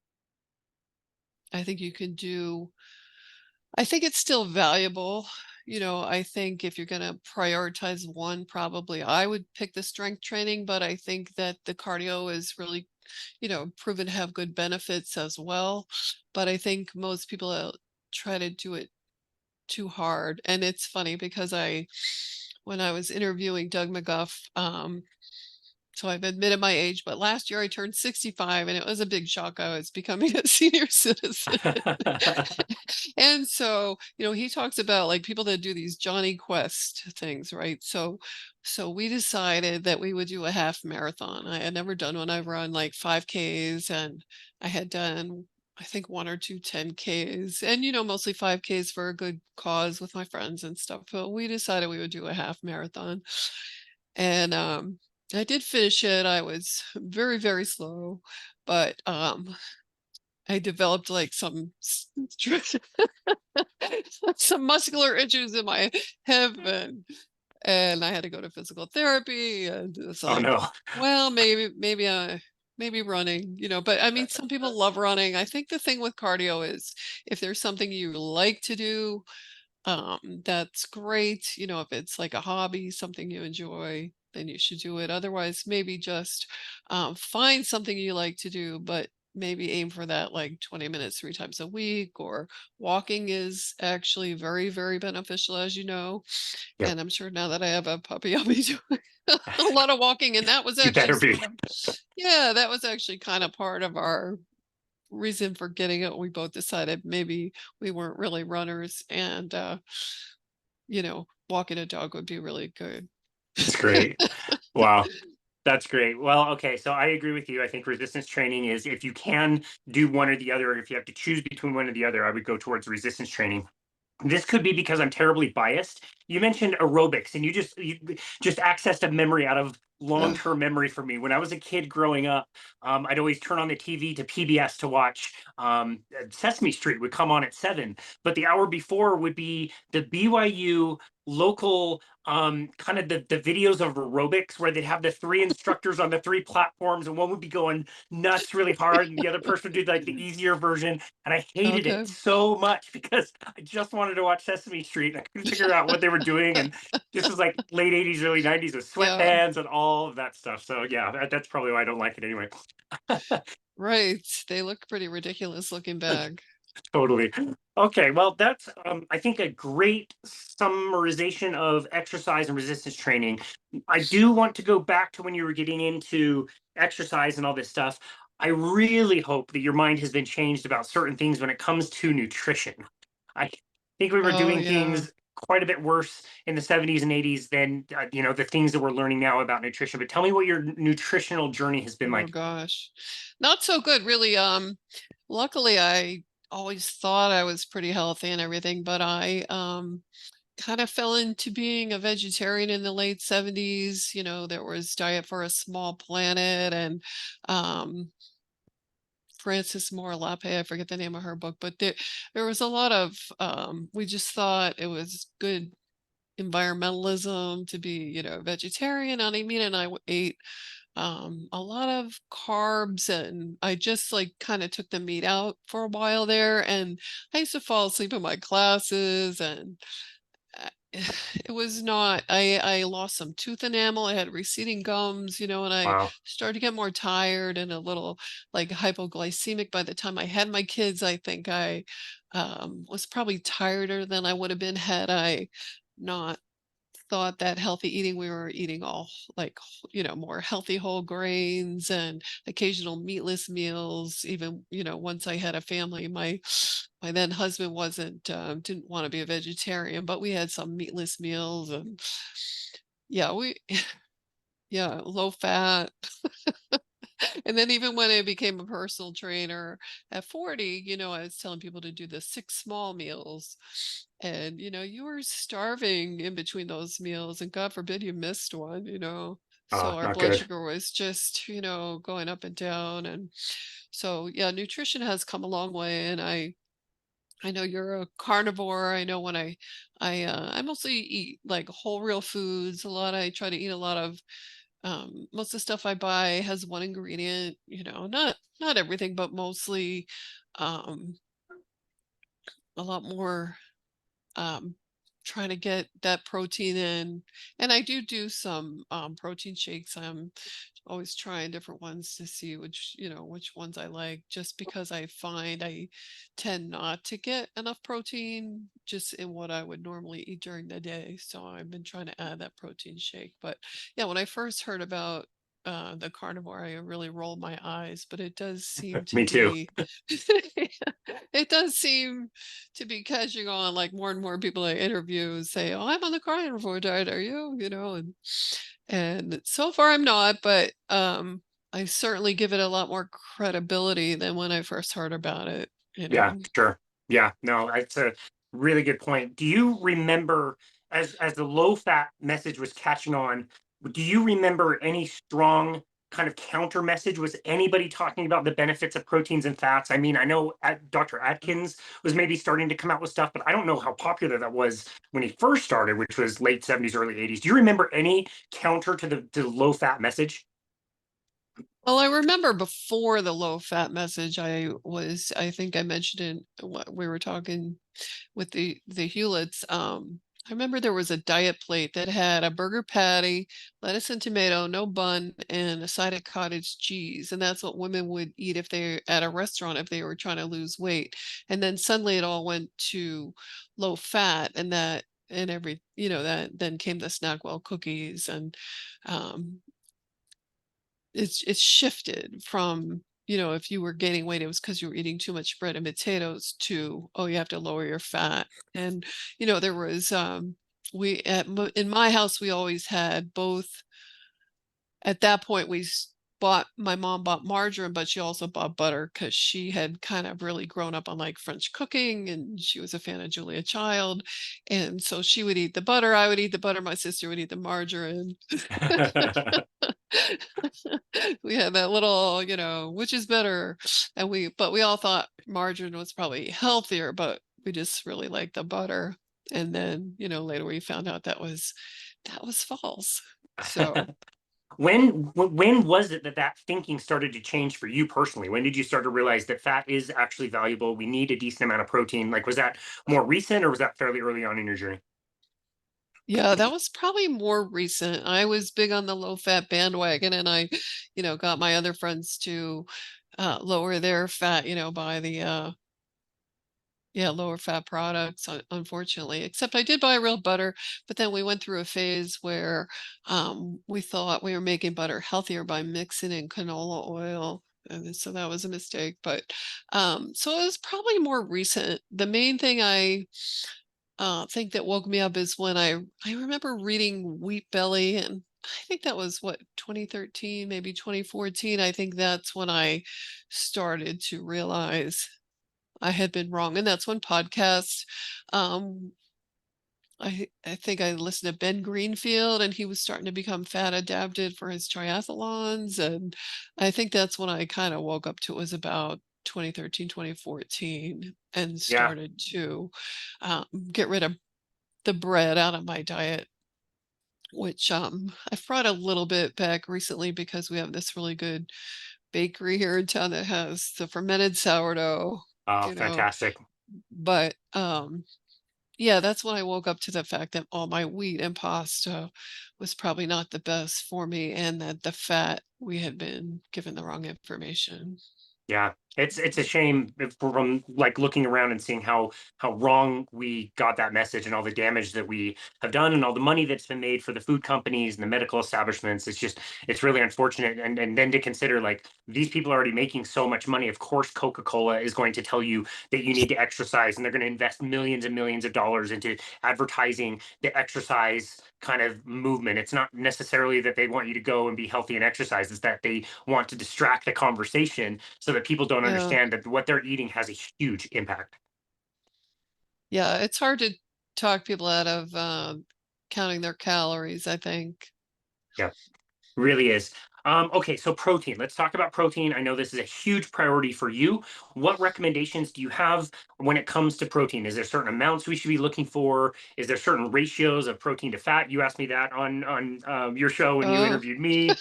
[SPEAKER 2] I think you can do I think it's still valuable. I think if you're going to prioritize one, probably I would pick the strength training, but I think that the cardio is really, proven to have good benefits as well. But I think most people try to do it too hard. And it's funny because when I was interviewing Doug McGuff, so I've admitted my age, but last year I turned 65, and it was a big shock. I was becoming a senior citizen. And so, he talks about like people that do these Johnny Quest things, right? So we decided that we would do a half marathon. I had never done one. I run like 5Ks, and I had done I think one or two 10Ks, and mostly 5Ks for a good cause with my friends and stuff. But we decided we would do a half marathon. And I did finish it. I was very, very slow, but I developed like some muscular issues in my hip, and I had to go to physical therapy, and it's
[SPEAKER 1] Oh
[SPEAKER 2] like,
[SPEAKER 1] no.
[SPEAKER 2] well, maybe running, but I mean, some people love running. I think the thing with cardio is if there's something you like to do, that's great. If it's like a hobby, something you enjoy, then you should do it. Otherwise, maybe just find something you like to do, but maybe aim for that like 20 minutes 3 times a week. Or walking is actually very, very beneficial, as you know.
[SPEAKER 1] Yep.
[SPEAKER 2] And I'm sure now that I have a puppy, I'll be doing a lot of walking. And that was
[SPEAKER 1] You
[SPEAKER 2] actually
[SPEAKER 1] better be.
[SPEAKER 2] yeah, that was actually kind of part of our reason for getting it. We both decided maybe we weren't really runners, and walking a dog would be really good.
[SPEAKER 1] That's great. Wow. That's great. Well, okay, so I agree with you. I think resistance training is if you can do one or the other, or if you have to choose between one or the other, I would go towards resistance training. This could be because I'm terribly biased. You mentioned aerobics, and you just accessed a memory out of
[SPEAKER 2] Ugh,
[SPEAKER 1] long-term memory for me. When I was a kid growing up, I'd always turn on the TV to PBS to watch. Sesame Street would come on at 7, but the hour before would be the BYU local kind of the videos of aerobics where they'd have the three instructors on the three platforms, and one would be going nuts really hard, and the other person would do like the easier version. And I hated
[SPEAKER 2] okay.
[SPEAKER 1] it so much because I just wanted to watch Sesame Street and I couldn't figure out what they were doing. And this was like late 80s, early 90s with
[SPEAKER 2] Yeah,
[SPEAKER 1] sweatbands and all of that stuff. So yeah, that's probably why I don't like it anyway.
[SPEAKER 2] right. They look pretty ridiculous looking back.
[SPEAKER 1] Totally. Okay, well, that's I think a great summarization of exercise and resistance training. I do want to go back to when you were getting into exercise and all this stuff. I really hope that your mind has been changed about certain things when it comes to nutrition. I think we were
[SPEAKER 2] Oh,
[SPEAKER 1] doing
[SPEAKER 2] yeah.
[SPEAKER 1] things quite a bit worse in the 70s and 80s than the things that we're learning now about nutrition. But tell me what your nutritional journey has been
[SPEAKER 2] Oh
[SPEAKER 1] like.
[SPEAKER 2] gosh. Not so good, really. Luckily I always thought I was pretty healthy and everything, but I kind of fell into being a vegetarian in the late 70s. There was Diet for a Small Planet and um Frances Moore Lappe, I forget the name of her book, but there was a lot of we just thought it was good environmentalism to be, vegetarian. And I mean, and ate a lot of carbs, and I just like kind of took the meat out for a while there. And I used to fall asleep in my classes, and uh, it was not. I lost some tooth enamel. I had receding gums, and I
[SPEAKER 1] Wow.
[SPEAKER 2] started to get more tired and a little like hypoglycemic by the time I had my kids. I think I was probably tireder than I would have been had I not thought that healthy eating, we were eating all like, more healthy whole grains and occasional meatless meals. Even, once I had a family, my then husband didn't want to be a vegetarian, but we had some meatless meals. And yeah, yeah, low fat. And then even when I became a personal trainer at 40, I was telling people to do the 6 small meals. And, you were starving in between those meals, and God forbid you missed one. So our
[SPEAKER 1] Not
[SPEAKER 2] blood
[SPEAKER 1] good.
[SPEAKER 2] sugar was just, going up and down. And so, yeah, nutrition has come a long way. And I know you're a carnivore. I know when I mostly eat like whole real foods a lot. I try to eat a lot of most of the stuff I buy has one ingredient, not everything, but mostly um, a lot more um, trying to get that protein in. And I do some protein shakes. I'm always trying different ones to see which ones I like, just because I find I tend not to get enough protein just in what I would normally eat during the day. So I've been trying to add that protein shake. But yeah, when I first heard about the carnivore, I really rolled my eyes, but it does seem to
[SPEAKER 1] Me too.
[SPEAKER 2] be it does seem to be catching on. Like more and more people I interview say, "Oh, I'm on the carnivore diet. Are you?" And so far I'm not, but I certainly give it a lot more credibility than when I first heard about it, you
[SPEAKER 1] Yeah,
[SPEAKER 2] know.
[SPEAKER 1] sure. Yeah, no, it's a really good point. Do you remember as the low fat message was catching on, do you remember any strong kind of counter message? Was anybody talking about the benefits of proteins and fats? I mean, I know Dr. Atkins was maybe starting to come out with stuff, but I don't know how popular that was when he first started, which was late 70s, early 80s. Do you remember any counter to the low fat message?
[SPEAKER 2] Well, I remember before the low fat message, I think I mentioned it what we were talking with the Hewletts. I remember there was a diet plate that had a burger patty, lettuce and tomato, no bun, and a side of cottage cheese. And that's what women would eat if they at a restaurant if they were trying to lose weight. And then suddenly it all went to low fat, and that then came the Snackwell cookies. And um it's shifted from, if you were gaining weight, it was because you were eating too much bread and potatoes, to, oh, you have to lower your fat. And, there was, in my house, we always had both. At that point, bought my mom bought margarine, but she also bought butter because she had kind of really grown up on, like, French cooking, and she was a fan of Julia Child, and so she would eat the butter, I would eat the butter, my sister would eat the margarine. We had that little, which is better? And we all thought margarine was probably healthier, but we just really liked the butter. And then, later we found out that was false. So,
[SPEAKER 1] When was it that that thinking started to change for you personally? When did you start to realize that fat is actually valuable? We need a decent amount of protein. Like, was that more recent or was that fairly early on in your journey?
[SPEAKER 2] yeah, that was probably more recent. I was big on the low fat bandwagon, and I, got my other friends to lower their fat, by the yeah, lower fat products, unfortunately. Except I did buy real butter, but then we went through a phase where we thought we were making butter healthier by mixing in canola oil. And so that was a mistake. But so it was probably more recent. The main thing I think that woke me up is when I remember reading Wheat Belly, and I think that was what, 2013, maybe 2014. I think that's when I started to realize I had been wrong, and that's when podcasts, um, I think I listened to Ben Greenfield, and he was starting to become fat adapted for his triathlons, and I think that's when I kinda woke up to it was about 2013, 2014, and
[SPEAKER 1] Yeah.
[SPEAKER 2] started to, get rid of the bread out of my diet, which, I've brought a little bit back recently because we have this really good bakery here in town that has the fermented sourdough,
[SPEAKER 1] Oh,
[SPEAKER 2] you know,
[SPEAKER 1] fantastic.
[SPEAKER 2] but, yeah, that's when I woke up to the fact that all my wheat and pasta was probably not the best for me, and that the fat we had been given the wrong information.
[SPEAKER 1] Yeah, it's a shame from like looking around and seeing how wrong we got that message and all the damage that we have done and all the money that's been made for the food companies and the medical establishments. It's really unfortunate. And then to consider like these people are already making so much money. Of course, Coca-Cola is going to tell you that you need to exercise, and they're going to invest millions and millions of dollars into advertising the exercise kind of movement. It's not necessarily that they want you to go and be healthy and exercise, it's that they want to distract the conversation so that people don't
[SPEAKER 2] Yeah.
[SPEAKER 1] understand that what they're eating has a huge impact.
[SPEAKER 2] Yeah, it's hard to talk people out of, counting their calories, I think.
[SPEAKER 1] Yeah, really is. Okay, so protein. Let's talk about protein. I know this is a huge priority for you. What recommendations do you have when it comes to protein? Is there certain amounts we should be looking for? Is there certain ratios of protein to fat? You asked me that on your show when you
[SPEAKER 2] Oh,
[SPEAKER 1] interviewed me.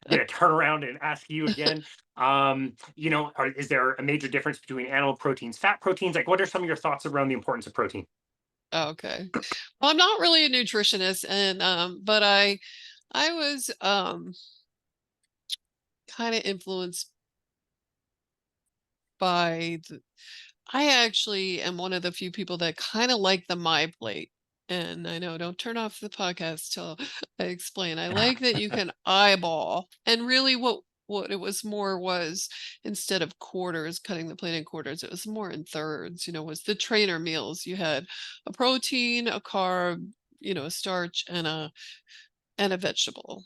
[SPEAKER 1] I'm gonna turn around and ask you again. Is there a major difference between animal proteins, fat proteins? Like, what are some of your thoughts around the importance of protein?
[SPEAKER 2] okay. Well, I'm not really a nutritionist, and, but I was, kinda influenced by I actually am one of the few people that kinda like the My Plate, and I know, don't turn off the podcast till I explain. I like that you can eyeball, and really what it was more was, instead of quarters, cutting the plate in quarters, it was more in thirds, was the trainer meals. You had a protein, a carb, a starch, and a vegetable.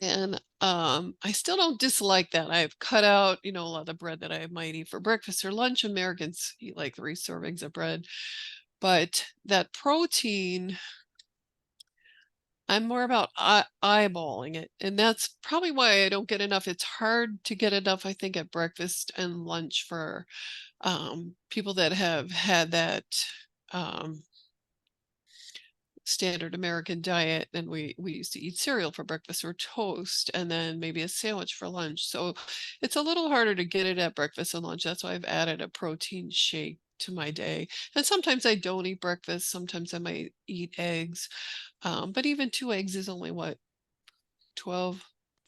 [SPEAKER 2] And, I still don't dislike that. I've cut out, a lot of the bread that I might eat for breakfast or lunch. Americans eat like 3 servings of bread. But that protein, I'm more about eyeballing it. And that's probably why I don't get enough. It's hard to get enough, I think, at breakfast and lunch for people that have had that um, standard American diet. And we used to eat cereal for breakfast or toast, and then maybe a sandwich for lunch. So it's a little harder to get it at breakfast and lunch. That's why I've added a protein shake to my day. And sometimes I don't eat breakfast. Sometimes I might eat eggs. But even 2 eggs is only what, 12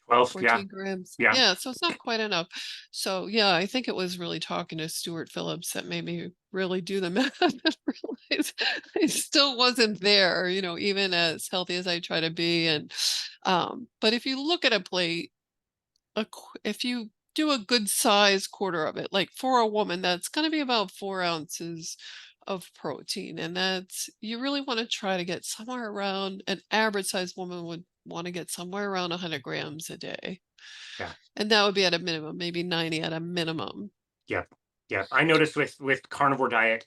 [SPEAKER 1] 12, yeah,
[SPEAKER 2] 14 grams.
[SPEAKER 1] yeah.
[SPEAKER 2] Yeah, so it's not quite enough. So, yeah, I think it was really talking to Stuart Phillips that made me really do the math and realize I still wasn't there, even as healthy as I try to be. And but if you look at a plate, if you do a good size quarter of it, like for a woman, that's going to be about 4 ounces of protein, and that's you really want to try to get somewhere around an average sized woman would want to get somewhere around 100 grams a day.
[SPEAKER 1] Yeah.
[SPEAKER 2] And that would be at a minimum, maybe 90 at a minimum.
[SPEAKER 1] Yep. Yep. I noticed with carnivore diet,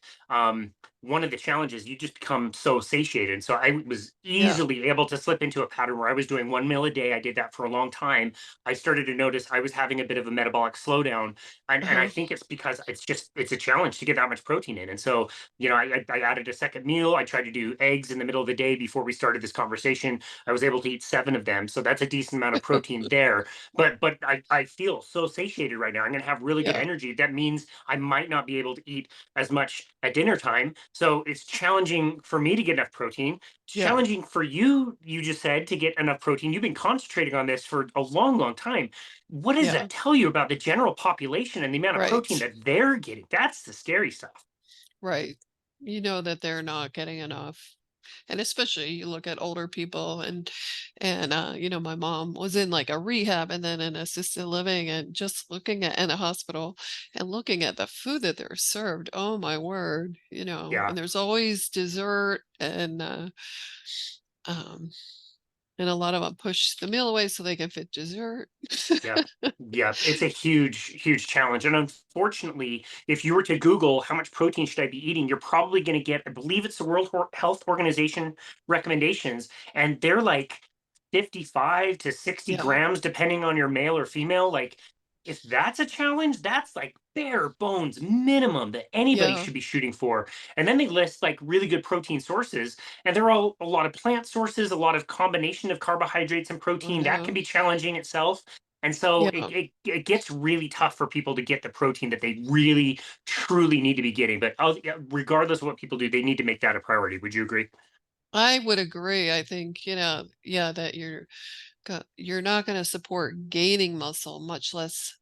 [SPEAKER 1] one of the challenges, you just become so satiated. So I was
[SPEAKER 2] Yeah.
[SPEAKER 1] easily able to slip into a pattern where I was doing 1 meal a day. I did that for a long time. I started to notice I was having a bit of a metabolic slowdown. And I
[SPEAKER 2] Uh-huh.
[SPEAKER 1] think it's because it's a challenge to get that much protein in. And so, I added a second meal. I tried to do eggs in the middle of the day before we started this conversation. I was able to eat 7 of them. So that's a decent amount of protein there. But I feel so satiated right now. I'm gonna have really good
[SPEAKER 2] Yeah.
[SPEAKER 1] energy. That means I might not be able to eat as much at dinner time. So it's challenging for me to get enough protein. It's
[SPEAKER 2] Yeah.
[SPEAKER 1] challenging for you, you just said, to get enough protein. You've been concentrating on this for a long, long time. What does
[SPEAKER 2] Yeah.
[SPEAKER 1] that tell you about the general population and the amount of
[SPEAKER 2] Right.
[SPEAKER 1] protein that they're getting? That's the scary stuff.
[SPEAKER 2] Right. You know that they're not getting enough. And especially you look at older people and my mom was in like a rehab and then in assisted living and just looking at in a hospital and looking at the food that they're served. Oh my word,
[SPEAKER 1] Yeah.
[SPEAKER 2] and there's always dessert um and a lot of them push the meal away so they can fit dessert.
[SPEAKER 1] Yep. Yep. It's a huge, huge challenge. And unfortunately, if you were to Google how much protein should I be eating, you're probably going to get, I believe it's the Health Organization recommendations, and they're like 55 to 60
[SPEAKER 2] Yeah.
[SPEAKER 1] grams, depending on your male or female. Like, if that's a challenge, that's like bare bones minimum that anybody
[SPEAKER 2] Yeah.
[SPEAKER 1] should be shooting for. And then they list like really good protein sources, and they're all a lot of plant sources, a lot of combination of carbohydrates and
[SPEAKER 2] Oh
[SPEAKER 1] protein. That can
[SPEAKER 2] no.
[SPEAKER 1] be challenging itself. And so
[SPEAKER 2] Yeah.
[SPEAKER 1] it gets really tough for people to get the protein that they really truly need to be getting. But yeah, regardless of what people do, they need to make that a priority. Would you agree?
[SPEAKER 2] I would agree. I think, yeah, that you're not going to support gaining muscle, much less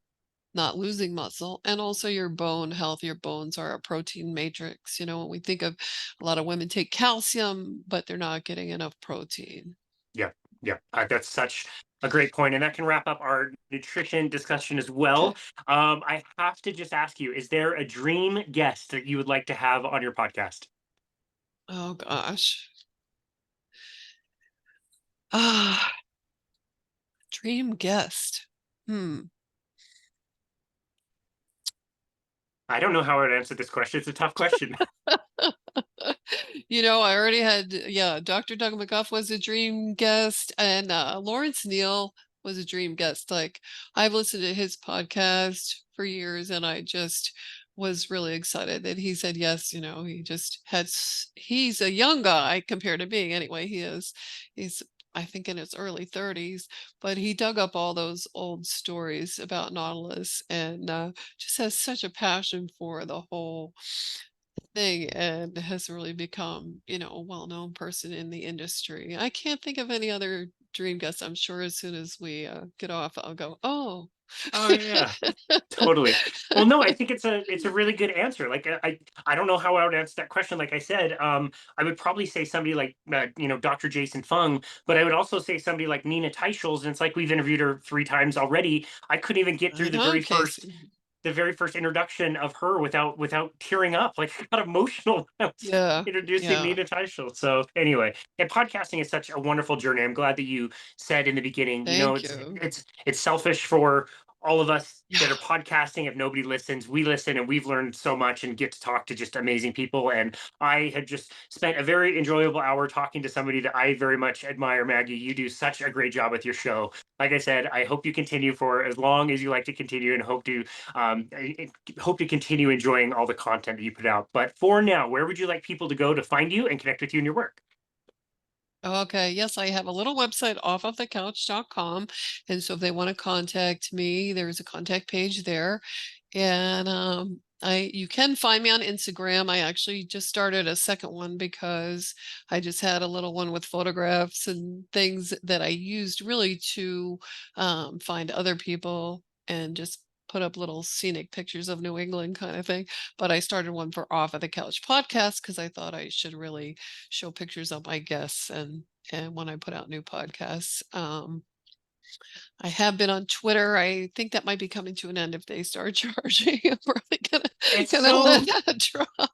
[SPEAKER 2] not losing muscle, and also your bone health. Your bones are a protein matrix. When we think of a lot of women take calcium, but they're not getting enough protein.
[SPEAKER 1] Yeah, yeah. That's such a great point, and that can wrap up our nutrition discussion as well. I have to just ask you: is there a dream guest that you would like to have on your podcast?
[SPEAKER 2] Oh gosh. Ah, dream guest. Hmm.
[SPEAKER 1] I don't know how I would answer this question. It's a tough question.
[SPEAKER 2] I already had, yeah, Dr. Doug McGuff was a dream guest, and Lawrence Neal was a dream guest. Like, I've listened to his podcast for years, and I just was really excited that he said yes. He just he's a young guy compared to me anyway. He's, I think, in his early 30s, but he dug up all those old stories about Nautilus and just has such a passion for the whole thing and has really become, a well-known person in the industry. I can't think of any other dream guests. I'm sure as soon as we get off, I'll go, oh.
[SPEAKER 1] Oh yeah, totally. Well, no, I think it's a really good answer. Like I don't know how I would answer that question. Like I said, I would probably say somebody like Dr. Jason Fung, but I would also say somebody like Nina Teicholz. And it's like we've interviewed her 3 times already. I couldn't even get
[SPEAKER 2] I
[SPEAKER 1] through
[SPEAKER 2] know, Casey.
[SPEAKER 1] the very first introduction of her without tearing up. Like I got emotional when I was
[SPEAKER 2] Yeah,
[SPEAKER 1] introducing
[SPEAKER 2] yeah.
[SPEAKER 1] Nina Teicholz. So anyway, and podcasting is such a wonderful journey. I'm glad that you said in the beginning,
[SPEAKER 2] Thank
[SPEAKER 1] it's
[SPEAKER 2] you.
[SPEAKER 1] it's selfish for all of us
[SPEAKER 2] Yeah.
[SPEAKER 1] that are podcasting. If nobody listens, we listen, and we've learned so much and get to talk to just amazing people. And I had just spent a very enjoyable hour talking to somebody that I very much admire. Maggie, you do such a great job with your show. Like I said, I hope you continue for as long as you like to continue, and hope to continue enjoying all the content that you put out. But for now, where would you like people to go to find you and connect with you in your work?
[SPEAKER 2] Okay. Yes, I have a little website offofthecouch.com. And so if they want to contact me, there's a contact page there. And you can find me on Instagram. I actually just started a second one because I just had a little one with photographs and things that I used really to find other people and just put up little scenic pictures of New England kind of thing. But I started one for Off of the Couch podcast because I thought I should really show pictures of my guests and when I put out new podcasts. I have been on Twitter. I think that might be coming to an end if they start charging. I'm probably gonna
[SPEAKER 1] It's
[SPEAKER 2] gonna let
[SPEAKER 1] so
[SPEAKER 2] that drop.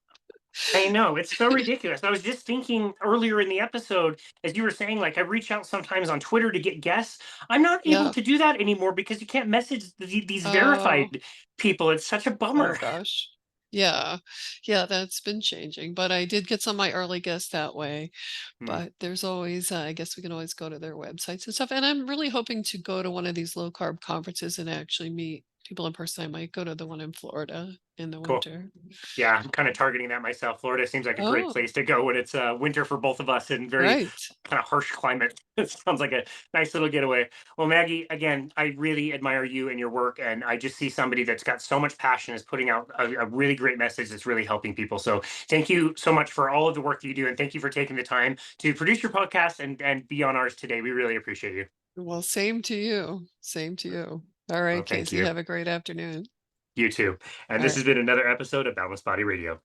[SPEAKER 1] I know, it's so ridiculous. I was just thinking earlier in the episode, as you were saying, like I reach out sometimes on Twitter to get guests. I'm not able
[SPEAKER 2] Yeah.
[SPEAKER 1] to do that anymore because you can't message these
[SPEAKER 2] Oh,
[SPEAKER 1] verified people. It's such a
[SPEAKER 2] oh
[SPEAKER 1] bummer.
[SPEAKER 2] gosh. Yeah. Yeah, that's been changing, but I did get some of my early guests that way.
[SPEAKER 1] Hmm,
[SPEAKER 2] But there's always, I guess we can always go to their websites and stuff. And I'm really hoping to go to one of these low carb conferences and actually meet people in person. I might go to the one in Florida in the
[SPEAKER 1] cool.
[SPEAKER 2] winter.
[SPEAKER 1] Yeah, I'm kind of targeting that myself. Florida seems like a great
[SPEAKER 2] Oh,
[SPEAKER 1] place to go when it's winter for both of us and very
[SPEAKER 2] right.
[SPEAKER 1] kind of harsh climate. It sounds like a nice little getaway. Well, Maggie, again, I really admire you and your work, and I just see somebody that's got so much passion is putting out a really great message that's really helping people. So, thank you so much for all of the work that you do, and thank you for taking the time to produce your podcast and be on ours today. We really appreciate you.
[SPEAKER 2] Well, same to you. Same to you. All
[SPEAKER 1] Well,
[SPEAKER 2] right,
[SPEAKER 1] thank
[SPEAKER 2] Casey,
[SPEAKER 1] you.
[SPEAKER 2] have a great afternoon.
[SPEAKER 1] You too. And
[SPEAKER 2] All
[SPEAKER 1] this has
[SPEAKER 2] right.
[SPEAKER 1] been another episode of Boundless Body Radio.